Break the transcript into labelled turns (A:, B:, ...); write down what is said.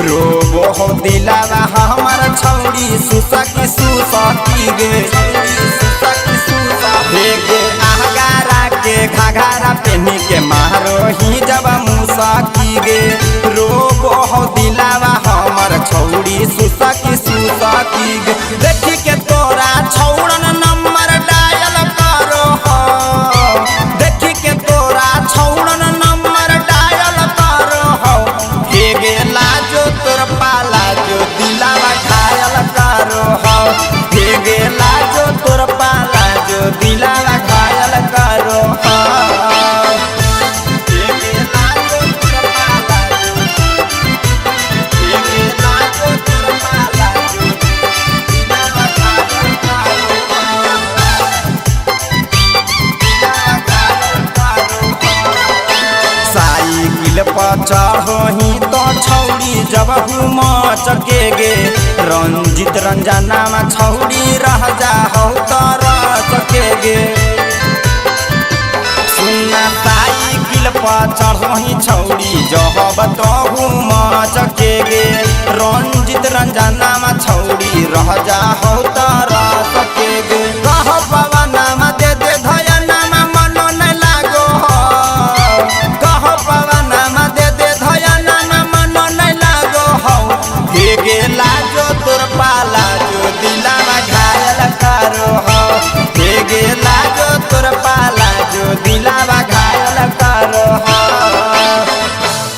A: रोबो हो दिलावा हमार छौड़ी सुसकी सुसकी गे गे आगारा के घाघरा पेनी के मारो ही जब मुसकी गे रोबो हो दिलावा हमार छौड़ी सुसकी सुसकी गे देखी के तोरा छौड़न नंबर डायल करो हो देखी के तोरा छौड़न नंबर डायल करो हो हे गे लाजो तोर पाला जो दिलावा घायल करो हो हे गे लाजो तोर पाला जो दिलावा घायल करो हो चढ़ही तो छौड़ी जब मचके गे रंजित रंजना में छौड़ी रह जा हो तो रचके गे सुनना साइकिल पर चढ़ही छौड़ी जब तो मचके गे रंजित रंजना में